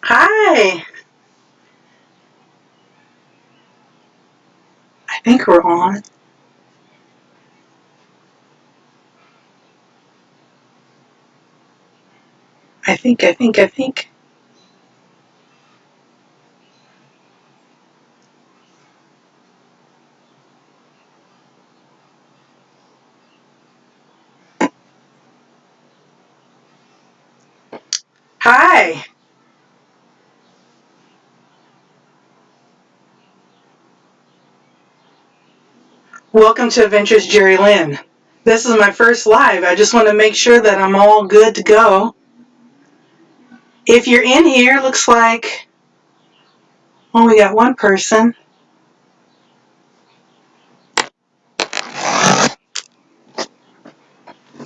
Hi. I think we're on. I think. Hi. Welcome to AdventurousJeriLynn. This is my first live. I just want to make sure that I'm all good to go. If you're in here, looks like, well, we got one person.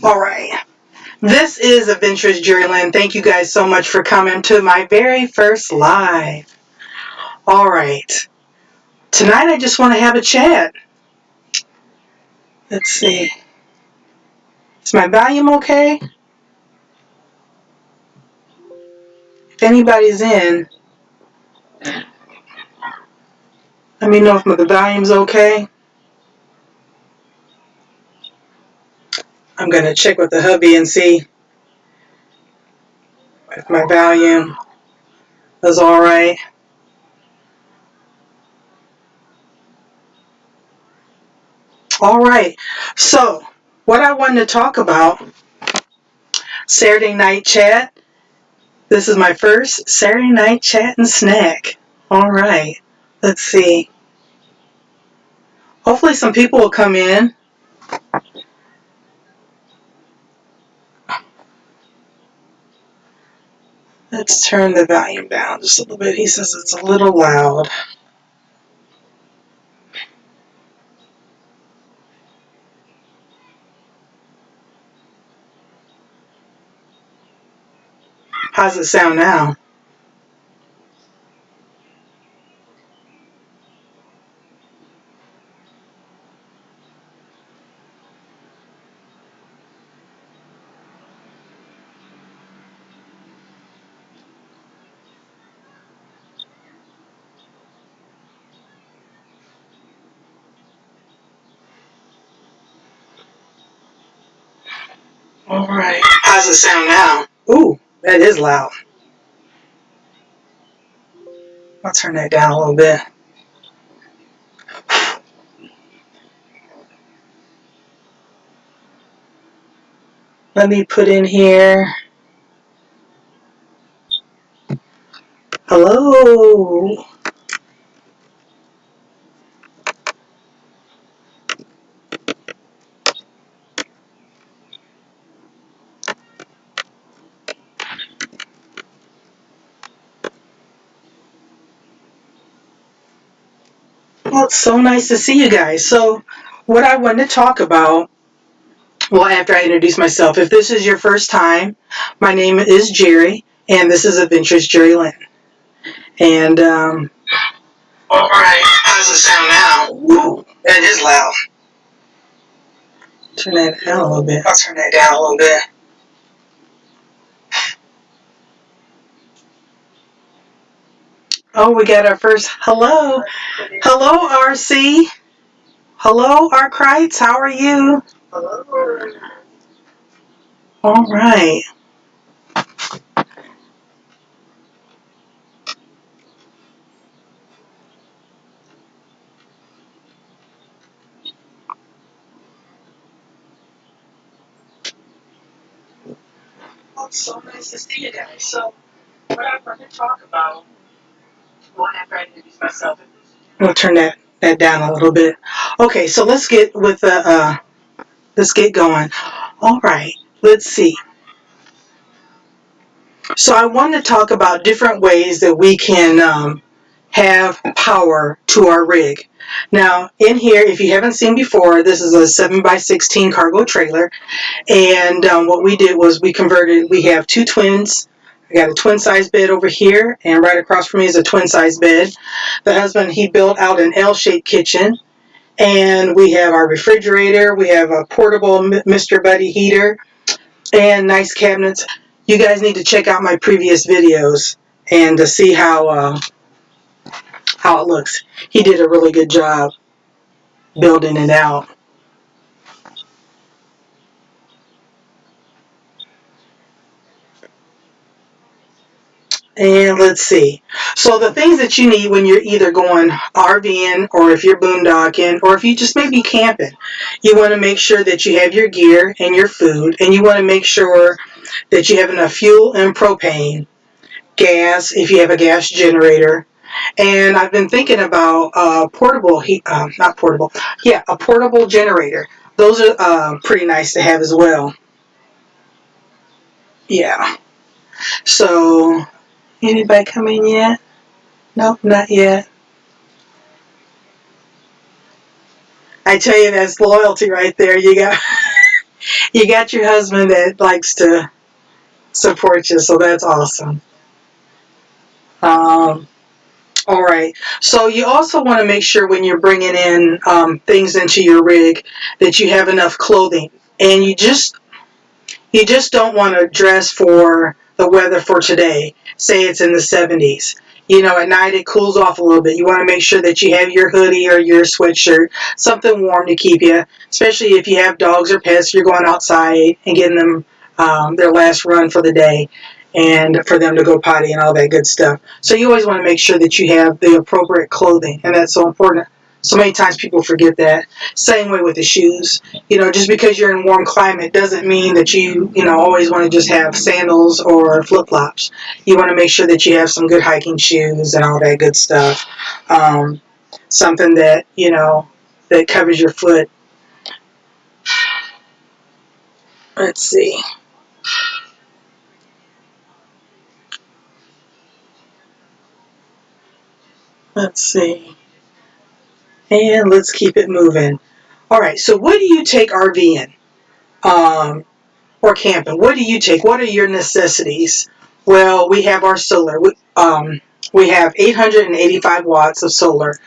All right. This is AdventurousJeriLynn. Thank you guys so much for coming to my very first live. All right. Tonight I just want to have a chat. Let's see. Is my volume okay? If anybody's in, let me know if the volume's okay. I'm going to check with the hubby and see if my volume is all right. All right. So, what I wanted to talk about, Saturday night chat. This is my first Saturday night chat and snack. All right. Let's see. Hopefully some people will come in. Let's turn the volume down just a little bit. He says it's a little loud. How's it sound now? All right. How's it sound now? Ooh, that is loud. I'll turn that down a little bit. Let me put in here. Hello. Well, it's so nice to see you guys. So, what I wanted to talk about, well, after I introduce myself, if this is your first time, my name is Jerry, and this is AdventurousJeriLynn. And, all right, how does it sound now? Ooh, that is loud. Turn that down a little bit. I'll turn that down a little bit. Oh, we got our first hello. Hello, RC. Hello, Arkrites. How are you? Hello. All right. Oh, it's so nice to see you guys. So, what I'm going to talk about, well, after I introduce myself, we'll turn that down a little bit. Okay, so let's get with let's get going. All right, let's see. So I want to talk about different ways that we can have power to our rig. Now, in here, if you haven't seen before, this is a 7x16 cargo trailer, and what we did was we have two twins. I got a twin size bed over here, and right across from me is a twin size bed. The husband, he built out an L-shaped kitchen, and we have our refrigerator, we have a portable Mr. Buddy heater, and nice cabinets. You guys need to check out my previous videos and to see how it looks. He did a really good job building it out. And let's see. So the things that you need when you're either going RVing, or if you're boondocking, or if you just may be camping, you want to make sure that you have your gear and your food, and you want to make sure that you have enough fuel and propane, gas if you have a gas generator. And I've been thinking about portable heat, not portable, yeah, a portable generator. Those are pretty nice to have as well. Yeah. So, anybody come in yet? Nope, not yet. I tell you, that's loyalty right there. You got your husband that likes to support you, so that's awesome. Um, all right. So you also want to make sure when you're bringing in things into your rig that you have enough clothing, and you just don't want to dress for the weather for today. Say it's in the 70s. At night it cools off a little bit. You want to make sure that you have your hoodie or your sweatshirt, something warm to keep you, especially if you have dogs or pets, you're going outside and getting them their last run for the day, and for them to go potty and all that good stuff. So you always want to make sure that you have the appropriate clothing, and that's so important. So many times people forget that. Same way with the shoes. Just because you're in warm climate doesn't mean that you always want to just have sandals or flip-flops. You want to make sure that you have some good hiking shoes and all that good stuff. Um, Something that covers your foot. Let's see. Let's see. And let's keep it moving. All right. So what do you take RVing? Or camping? What do you take? What are your necessities? Well, we have our solar. We have 885 watts of solar,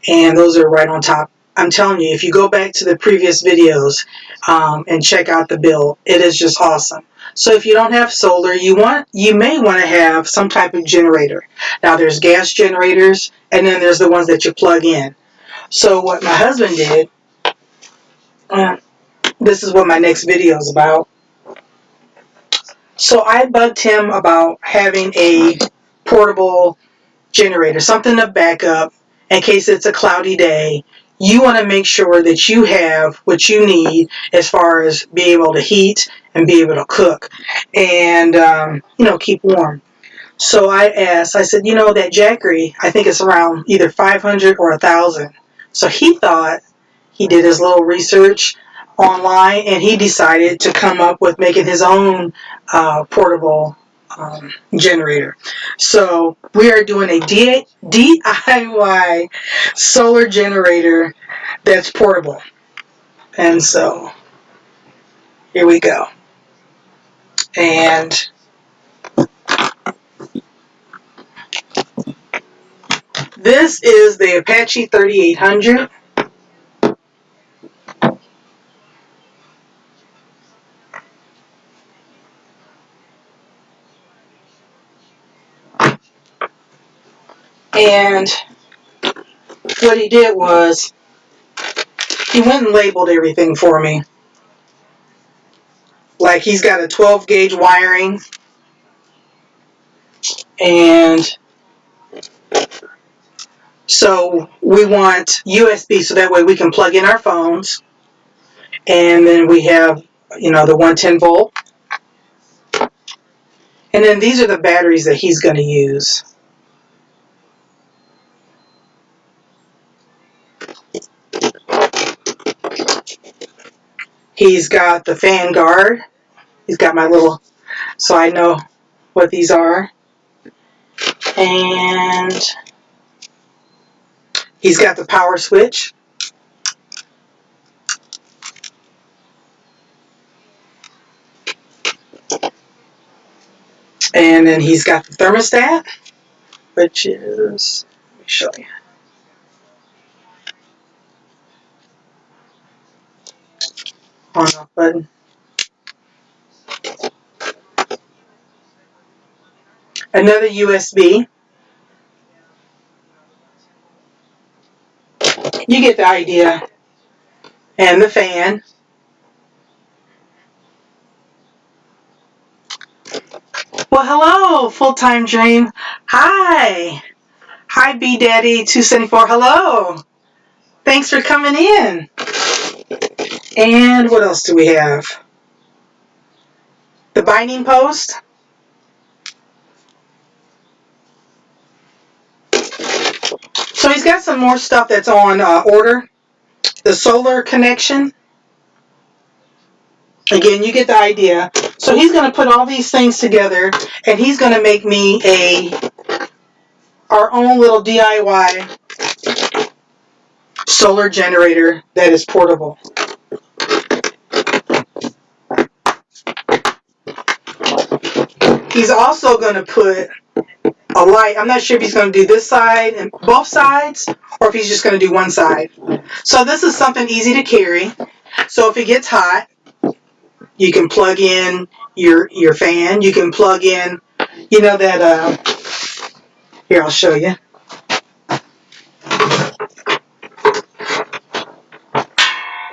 and those are right on top. I'm telling you, if you go back to the previous videos and check out the bill, it is just awesome. So if you don't have solar, you may want to have some type of generator. Now there's gas generators, and then there's the ones that you plug in. So what my husband did, uh, this is what my next video is about. So I bugged him about having a portable generator, something to back up in case it's a cloudy day. You want to make sure that you have what you need as far as being able to heat and be able to cook and, keep warm. So I said, that Jackery, I think it's around either 500 or 1,000. So he did his little research online, and he decided to come up with making his own portable generator. So we are doing a DIY solar generator that's portable. And so here we go. And this is the Apache 3800. And what he did was he went and labeled everything for me. Like, he's got a 12 gauge wiring, and so we want USB so that way we can plug in our phones, and then we have the 110 volt, and then these are the batteries that he's going to use. He's got the fan guard. He's got my little, so I know what these are. And he's got the power switch. And then he's got the thermostat, which is, let me show you. On off button. another USB. You get the idea. And the fan. Well, hello, Full-Time Dream. Hi. Hi, B Daddy 274. Hello. Thanks for coming in. And what else do we have? The binding post. So he's got some more stuff that's on order. The solar connection. Again, you get the idea. So he's going to put all these things together, and he's going to make me our own little DIY solar generator that is portable. He's also going to put a light. I'm not sure if he's going to do this side and both sides, or if he's just going to do one side. So this is something easy to carry. So if it gets hot, you can plug in your fan. You can plug in, you know that, here, I'll show you.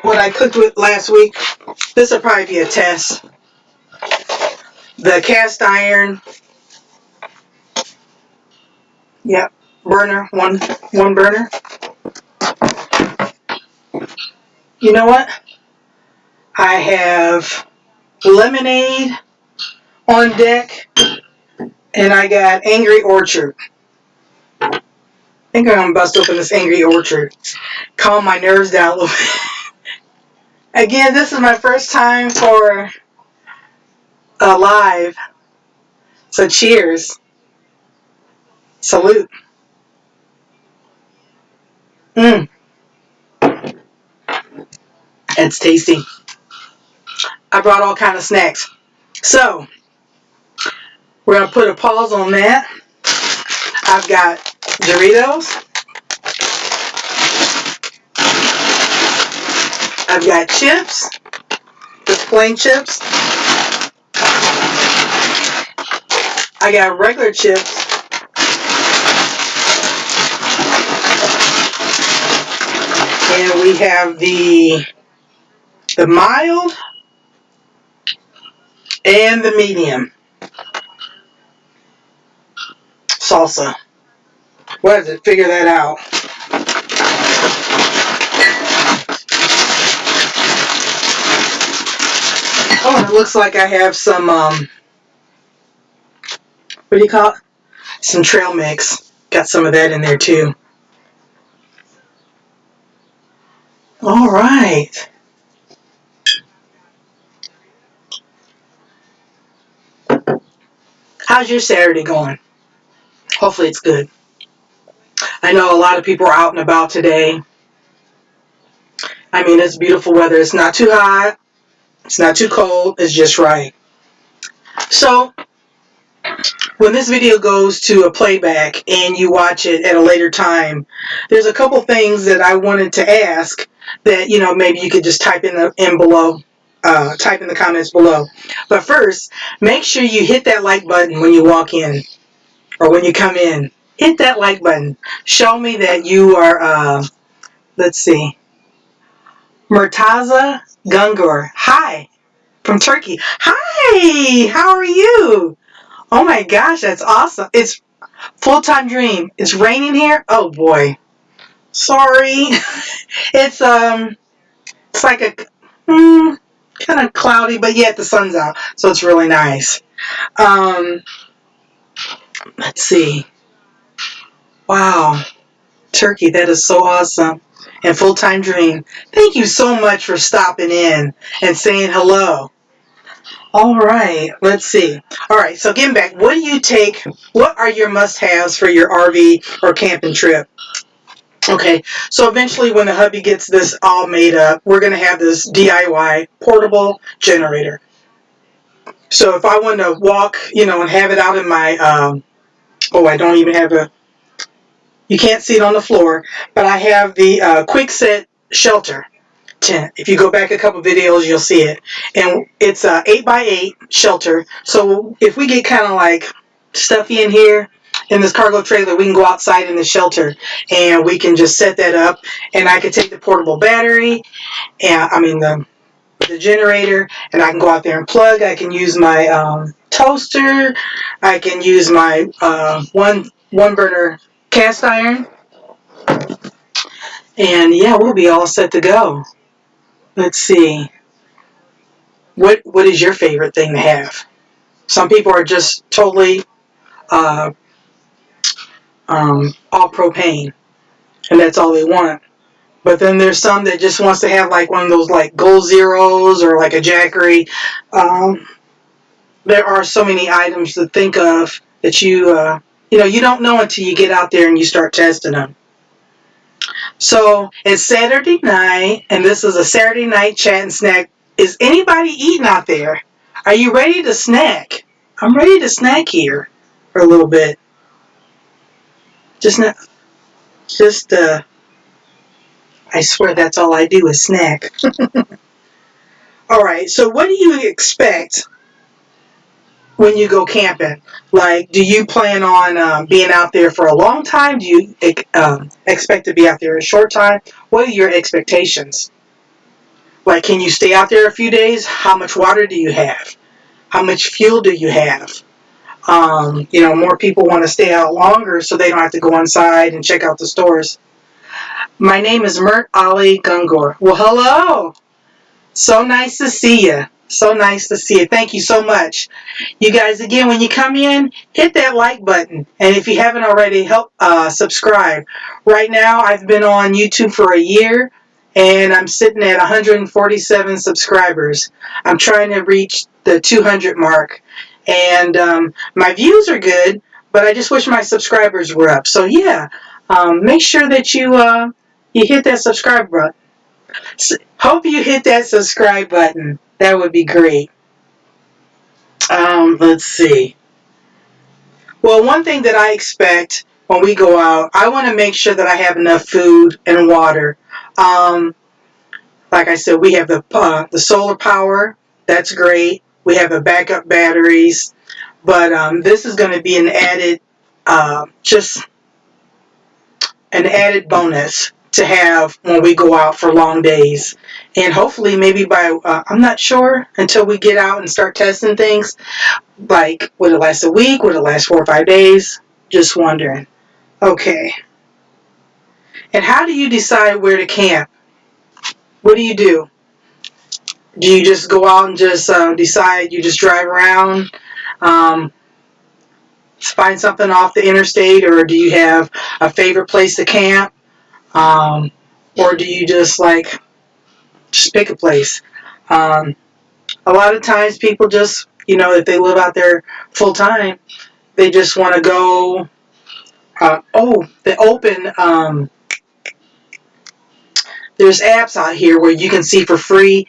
What I cooked with last week, this will probably be a test. The cast iron, yep, burner, one burner. You know what? I have lemonade on deck, and I got Angry Orchard. I think I'm going to bust open this Angry Orchard. Calm my nerves down a little bit. Again, this is my first time for a live. So cheers. Salute. It's tasty. I brought all kind of snacks. So, we're going to put a pause on that. I've got Doritos. I've got chips. Just plain chips. I got regular chips. And we have the mild and the medium salsa. What is it? Figure that out. Oh, and it looks like I have some, what do you call it? Some trail mix. Got some of that in there too. All right. How's your Saturday going? Hopefully it's good. I know a lot of people are out and about today. I mean, it's beautiful weather. It's not too hot. It's not too cold. It's just right. So, when this video goes to a playback and you watch it at a later time, there's a couple things that I wanted to ask that, you know, maybe you could just type in below. Type in the comments below. But first, make sure you hit that like button when you walk in or when you come in. Hit that like button. Show me that you are, let's see, Murtaza Gungur. Hi, from Turkey. Hi, how are you? Oh my gosh, that's awesome. It's Full-Time Dream. It's raining here. Oh boy. Sorry. It's like a kind of cloudy, but yet the sun's out, so it's really nice. Let's see. Wow. Turkey, that is so awesome. And Full-Time Dream, thank you so much for stopping in and saying hello. All right, let's see. All right, so getting back, what are your must-haves for your RV or camping trip? Okay, so eventually when the hubby gets this all made up, we're going to have this DIY portable generator. So if I want to walk, you know, and have it out in my, I don't even have you can't see it on the floor, but I have the quick set shelter tent. If you go back a couple videos, you'll see it. And it's a 8x8 shelter. So if we get kind of like stuffy in here. In this cargo trailer, we can go outside in the shelter and we can just set that up, and I can take the portable battery and the generator, and I can go out there and plug. I can use my toaster. I can use my one burner cast iron, and yeah, we'll be all set to go. Let's see. What is your favorite thing to have? Some people are just totally uh, all propane, and that's all they want. But then there's some that just wants to have like one of those like Gold Zeros or like a Jackery. Um, there are so many items to think of that you don't know until you get out there and you start testing them. So it's Saturday night, and this is a Saturday night chat and snack. Is anybody eating out there? Are you ready to snack? I'm ready to snack here for a little bit. Just not, just I swear that's all I do is snack. All right. So what do you expect when you go camping? Like, do you plan on being out there for a long time? Do you expect to be out there a short time? What are your expectations? Like, can you stay out there a few days? How much water do you have? How much fuel do you have? More people want to stay out longer so they don't have to go inside and check out the stores. My name is Mert Ali Gungor. Well, hello. So nice to see you. So nice to see you. Thank you so much. You guys, again, when you come in, hit that like button. And if you haven't already, help subscribe. Right now, I've been on YouTube for a year, and I'm sitting at 147 subscribers. I'm trying to reach the 200 mark. And my views are good, but I just wish my subscribers were up. So, yeah, make sure that you hit that subscribe button. Hope you hit that subscribe button. That would be great. Let's see. Well, one thing that I expect when we go out, I want to make sure that I have enough food and water. Like I said, we have the solar power. That's great. We have the backup batteries. But this is going to be an added, just an added bonus to have when we go out for long days. And hopefully maybe I'm not sure until we get out and start testing things. Like, would it last a week? Would it last 4 or 5 days? Just wondering. Okay. And how do you decide where to camp? What do you do? Do you just go out and just decide you just drive around, find something off the interstate, or do you have a favorite place to camp? Or do you just pick a place? A lot of times people just, if they live out there full time, they just want to go, the open, there's apps out here where you can see for free.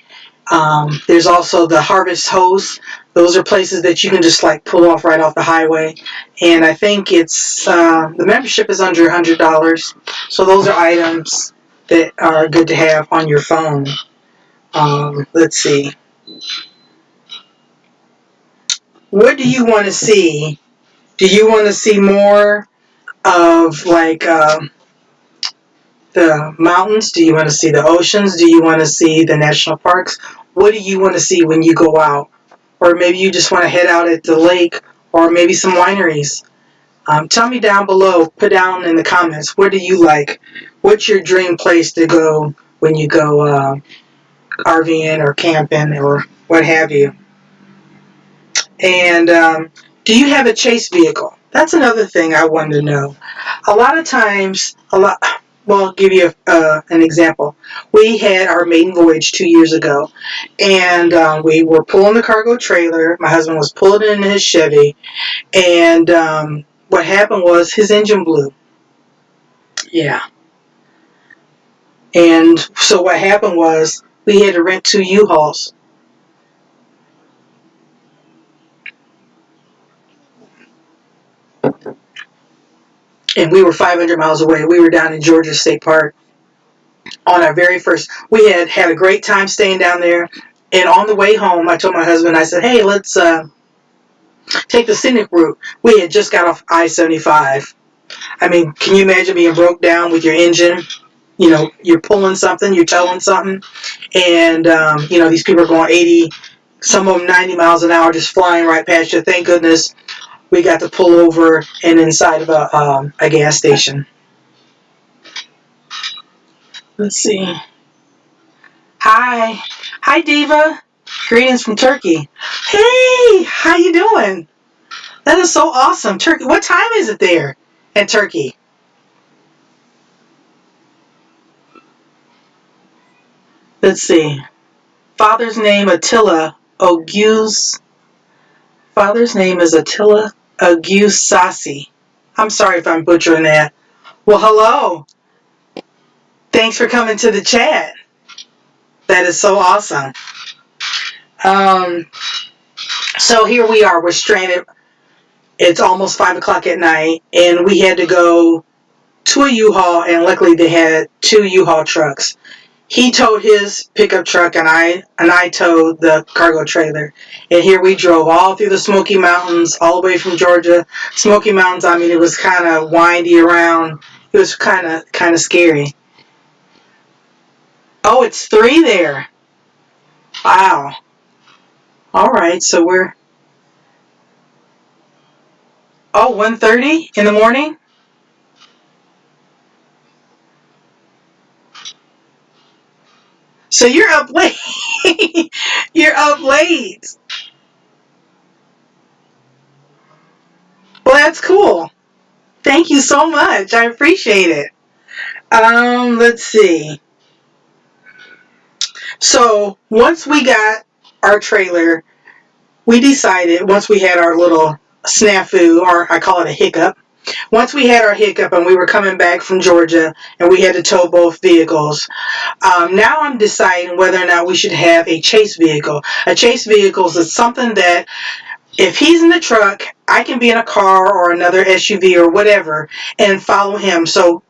There's also the Harvest Host. Those are places that you can just pull off right off the highway. And I think it's, the membership is under $100. So those are items that are good to have on your phone. Let's see. What do you want to see? Do you want to see more of the mountains? Do you want to see the oceans? Do you want to see the national parks? What do you want to see when you go out? Or maybe you just want to head out at the lake, or maybe some wineries. Tell me down below. Put down in the comments. What do you like? What's your dream place to go when you go RVing or camping or what have you? And do you have a chase vehicle? That's another thing I wanted to know. A lot of times, well, I'll give you an example. We had our maiden voyage 2 years ago, and we were pulling the cargo trailer. My husband was pulling it in his Chevy, and what happened was his engine blew. Yeah. And so what happened was we had to rent 2 U-Hauls. And we were 500 miles away. We were down in Georgia State Park on our very first. We had a great time staying down there. And on the way home, I told my husband, I said, hey, let's take the scenic route. We had just got off I-75. I mean, can you imagine being broke down with your engine? You know, you're pulling something, you're towing something, and, you know, these people are going 80, some of them 90 miles an hour, just flying right past you. Thank goodness we got to pull over and inside of a gas station. Let's see. Hi. Hi, Diva. Greetings from Turkey. Hey, how you doing? That is so awesome. Turkey. What time is it there in Turkey? Let's see. Father's name Attila Oghuz. Father's name is Attila Oghuzasi. I'm sorry if I'm butchering that. Well, hello. Thanks for coming to the chat. That is so awesome. So here we are. We're stranded. It's almost 5 o'clock at night, and we had to go to a U-Haul, and luckily they had 2 U-Haul trucks. He towed his pickup truck, and I towed the cargo trailer. And here we drove all through the Smoky Mountains, all the way from Georgia. Smoky Mountains, I mean, it was kind of windy around. It was kind of scary. Oh, it's 3 there. Wow. All right, so we're... Oh, 1:30 in the morning? So you're up late. You're up late. Well, that's cool. Thank you so much. I appreciate it. Let's see. So once we got our trailer, we decided, once we had our little snafu, or I call it a hiccup, once we had our hiccup and we were coming back from Georgia and we had to tow both vehicles, now I'm deciding whether or not we should have a chase vehicle. A chase vehicle is something that if he's in the truck, I can be in a car or another SUV or whatever and follow him. So,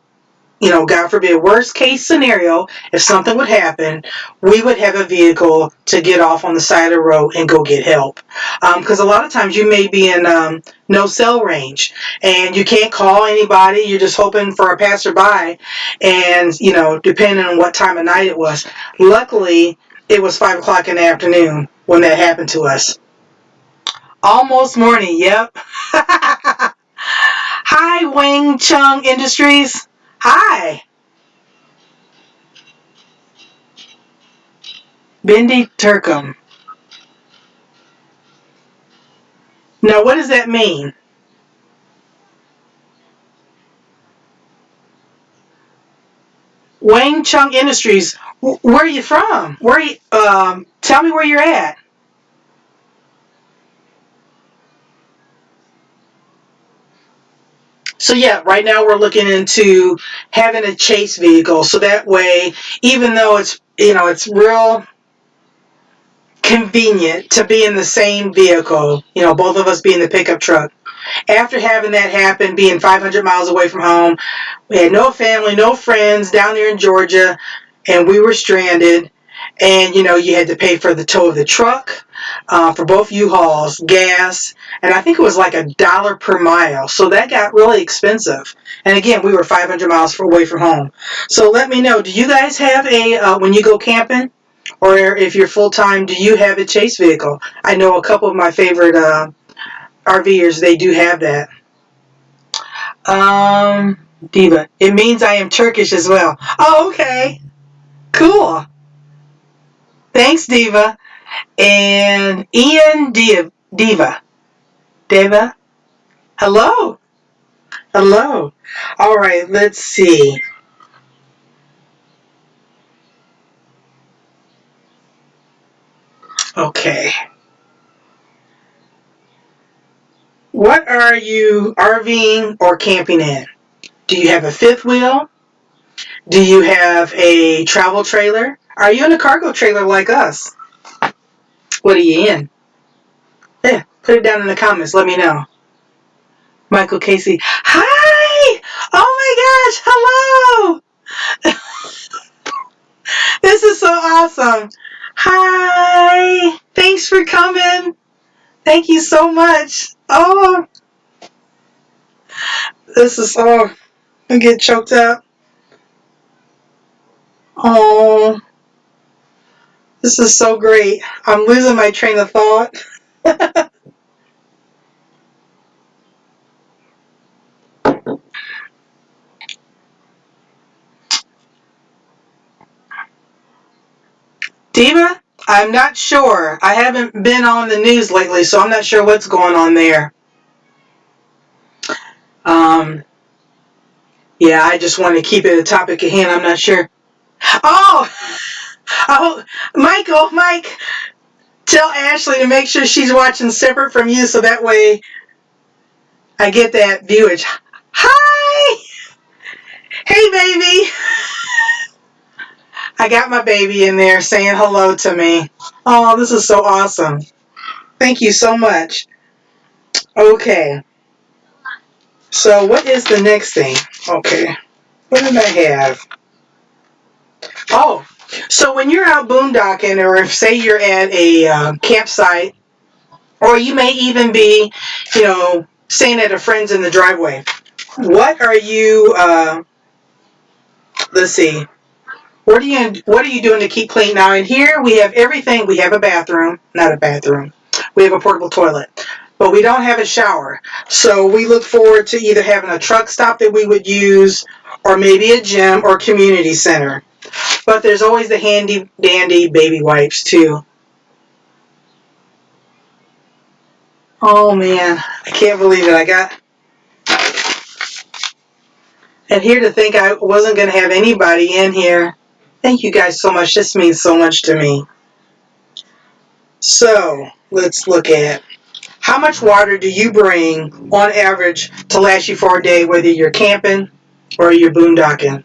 you know, God forbid, worst case scenario, if something would happen, we would have a vehicle to get off on the side of the road and go get help. Because a lot of times you may be in no cell range and you can't call anybody. You're just hoping for a passerby. And, you know, depending on what time of night it was. Luckily, it was 5 o'clock in the afternoon when that happened to us. Almost morning, yep. Hi, Wing Chung Industries. Hi. Bindi Turkum. Now, what does that mean? Wang Chung Industries. Where are you from? Where are you, tell me where you're at. So yeah, right now we're looking into having a chase vehicle. So that way, even though it's, you know, it's real convenient to be in the same vehicle, you know, both of us being the pickup truck. After having that happen, being 500 miles away from home, we had no family, no friends down there in Georgia, and we were stranded. And, you know, you had to pay for the tow of the truck, for both U-Hauls, gas, and I think it was like $1 per mile. So that got really expensive. And again, we were 500 miles away from home. So let me know, do you guys have a, when you go camping, or if you're full-time, do you have a chase vehicle? I know a couple of my favorite RVers, they do have that. Diva. It means I am Turkish as well. Oh, okay. Cool. Thanks, Diva. And Ian Diva. Deva. Hello. Hello. All right, let's see. Okay. What are you RVing or camping in? Do you have a fifth wheel? Do you have a travel trailer? Are you in a cargo trailer like us? What are you in? Yeah, put it down in the comments. Let me know. Michael Casey. Hi! Oh my gosh, hello! This is so awesome. Hi! Thanks for coming. Thank you so much. Oh, this is, oh, I get choked up. Oh, this is so great. I'm losing my train of thought. Diva, I'm not sure. I haven't been on the news lately, so I'm not sure what's going on there. Um, yeah, I just want to keep it a topic at hand. I'm not sure. Oh, oh, Mike, tell Ashley to make sure she's watching separate from you, so that way I get that viewage. Hi, hey baby. I got my baby in there saying hello to me. Oh, this is so awesome. Thank you so much. Okay. So what is the next thing? Okay. What did I have? Oh, so when you're out boondocking, or if say you're at a campsite, or you may even be, staying at a friend's in the driveway. What are you? Let's see. What are you doing to keep clean? Now in here we have everything. We have a bathroom, not a bathroom. We have a portable toilet, but we don't have a shower. So we look forward to either having a truck stop that we would use, or maybe a gym or community center. But there's always the handy dandy baby wipes too. Oh man, I can't believe it. I got, and here to think I wasn't going to have anybody in here. Thank you guys so much. This means so much to me. So let's look at how much water do you bring on average to last you for a day, whether you're camping or you're boondocking.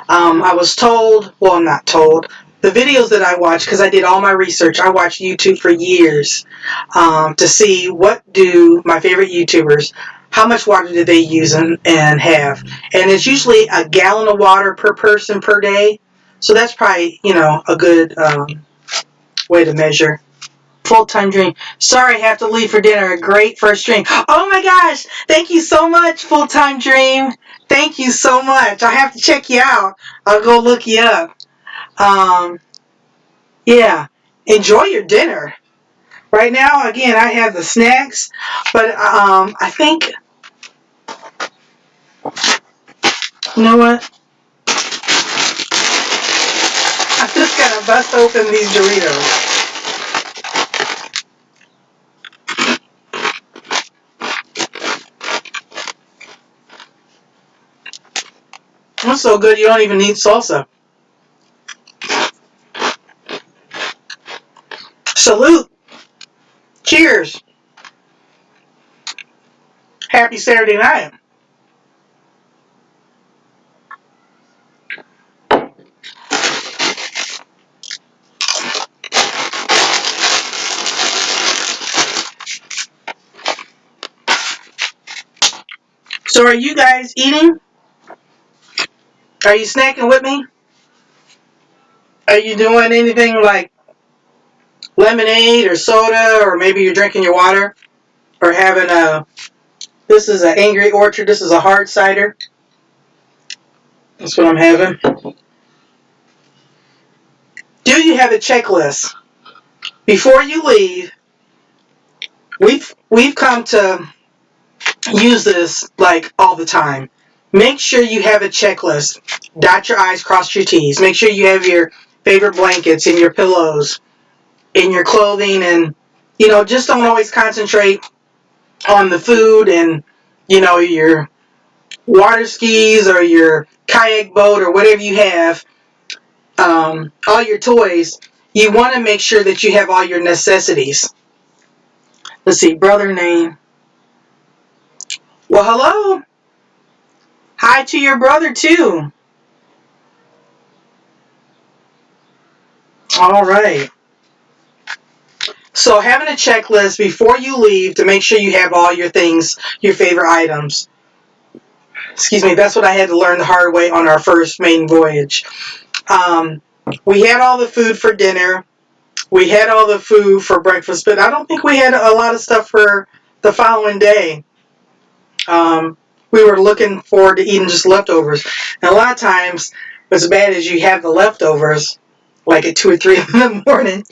I was told, well, not told, the videos that I watched, because I did all my research, I watched YouTube for years to see what do my favorite YouTubers, how much water do they use and have. And it's usually a gallon of water per person per day. So that's probably, a good way to measure. Full-time dream. Sorry, I have to leave for dinner. A great first dream. Oh my gosh. Thank you so much, full-time dream. Thank you so much. I have to check you out. I'll go look you up. Yeah. Enjoy your dinner. Right now, again, I have the snacks, but I think, you know what? I'm just going to bust open these Doritos. That's so good you don't even need salsa. Salute. Cheers. Happy Saturday night. So are you guys eating? Are you snacking with me? Are you doing anything like lemonade or soda, or maybe you're drinking your water, or having this is an Angry Orchard, this is a hard cider. That's what I'm having. Do you have a checklist? Before you leave, we've come to use this like all the time. Make sure you have a checklist. Dot your I's, cross your T's. Make sure you have your favorite blankets and your pillows and your clothing, and just don't always concentrate on the food and your water skis or your kayak boat or whatever you have, all your toys. You want to make sure that you have all your necessities. Let's see, brother name. Well, hello. Hi to your brother too. All right. So having a checklist before you leave to make sure you have all your things, your favorite items. Excuse me, that's what I had to learn the hard way on our first maiden voyage. We had all the food for dinner. We had all the food for breakfast, but I don't think we had a lot of stuff for the following day. We were looking forward to eating just leftovers. And a lot of times, what's bad is you have the leftovers, like at 2 or 3 in the morning,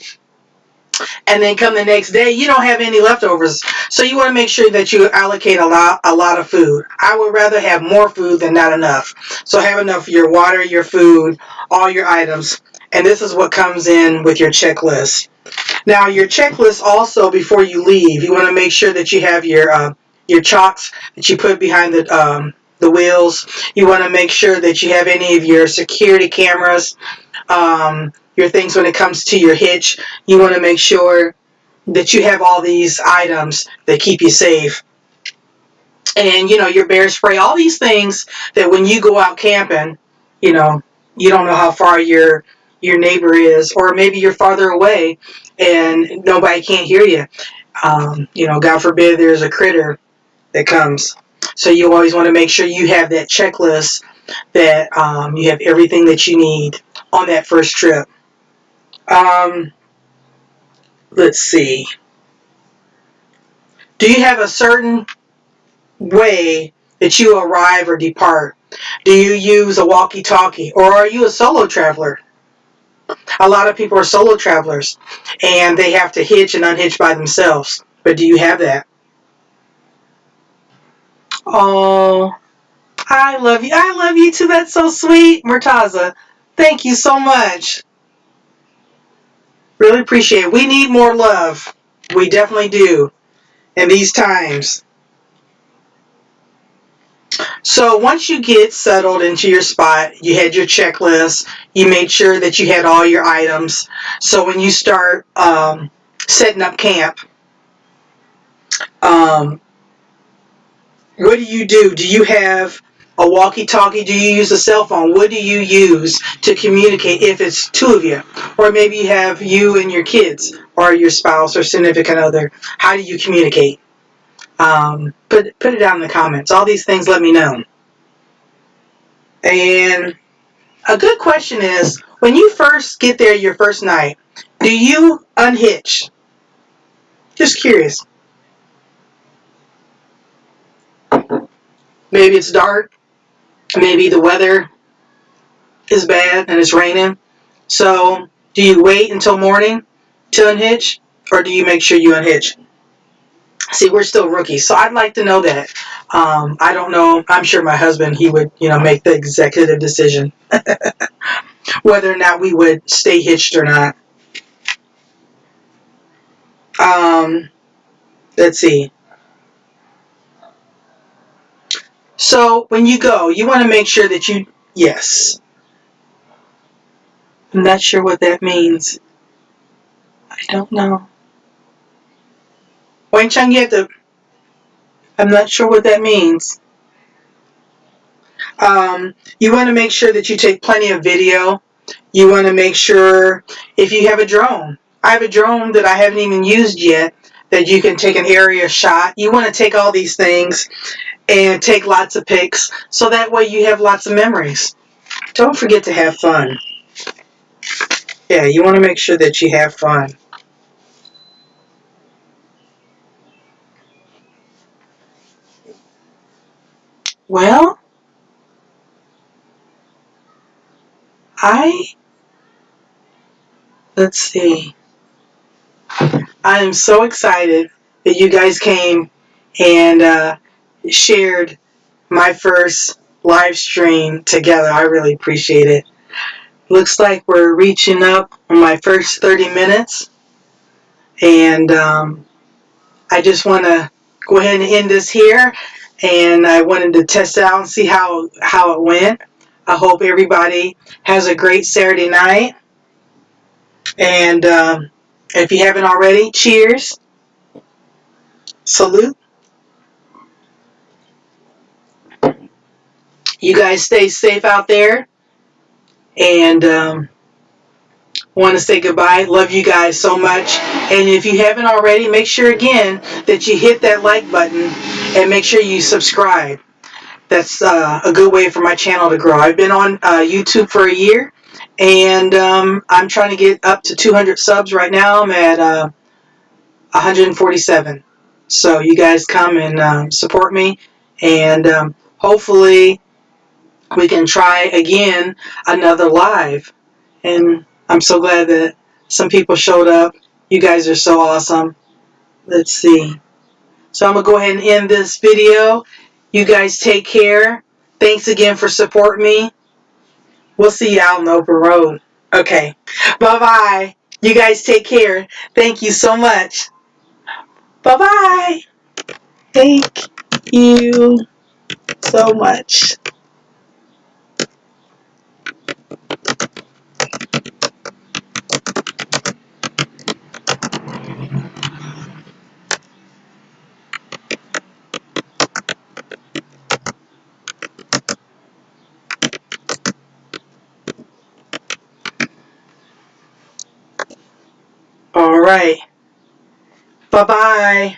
and then come the next day, you don't have any leftovers. So you want to make sure that you allocate a lot of food. I would rather have more food than not enough. So have enough of your water, your food, all your items. And this is what comes in with your checklist. Now, your checklist also, before you leave, you want to make sure that you have your chalks that you put behind the wheels. You want to make sure that you have any of your security cameras, your things when it comes to your hitch. You want to make sure that you have all these items that keep you safe. And, your bear spray, all these things that when you go out camping, you don't know how far your neighbor is, or maybe you're farther away and nobody can't hear you. God forbid there's a critter that comes. So you always want to make sure you have that checklist, that you have everything that you need on that first trip. Let's see. Do you have a certain way that you arrive or depart? Do you use a walkie-talkie, or are you a solo traveler? A lot of people are solo travelers and they have to hitch and unhitch by themselves. But do you have that? Oh, I love you. I love you too. That's so sweet, Murtaza. Thank you so much. Really appreciate it. We need more love. We definitely do in these times. So once you get settled into your spot, you had your checklist, you made sure that you had all your items. So when you start setting up camp, what do you do? Do you have a walkie-talkie? Do you use a cell phone? What do you use to communicate if it's 2 of you? Or maybe you have you and your kids, or your spouse or significant other. How do you communicate? Put it down in the comments. All these things, let me know. And a good question is, when you first get there your first night, do you unhitch? Just curious. Maybe it's dark. Maybe the weather is bad and it's raining. So do you wait until morning to unhitch, or do you make sure you unhitch? See, we're still rookies, so I'd like to know that. I don't know. I'm sure my husband, he would, make the executive decision whether or not we would stay hitched or not. Let's see. So when you go, you want to make sure that yes. I'm not sure what that means. I don't know. Wayne Chung, I'm not sure what that means. You want to make sure that you take plenty of video. You want to make sure, if you have a drone. I have a drone that I haven't even used yet, that you can take an area shot. You want to take all these things and take lots of pics, so that way you have lots of memories. Don't forget to have fun. Yeah, you want to make sure that you have fun. Well, let's see. I am so excited that you guys came and shared my first live stream together. I really appreciate it. Looks like we're reaching up on my first 30 minutes. And I just want to go ahead and end this here. And I wanted to test it out and see how it went. I hope everybody has a great Saturday night. And if you haven't already, cheers. Salute. You guys stay safe out there. And want to say goodbye. Love you guys so much. And if you haven't already, make sure again that you hit that like button and make sure you subscribe. That's a good way for my channel to grow. I've been on YouTube for a year, And I'm trying to get up to 200 subs right now. I'm at 147. So you guys come and support me, and hopefully we can try again another live. And I'm so glad that some people showed up. You guys are so awesome. Let's see. So I'm going to go ahead and end this video. You guys take care. Thanks again for supporting me. We'll see you out on the open road. Okay. Bye-bye. You guys take care. Thank you so much. Bye-bye. Thank you so much. All right. Bye-bye.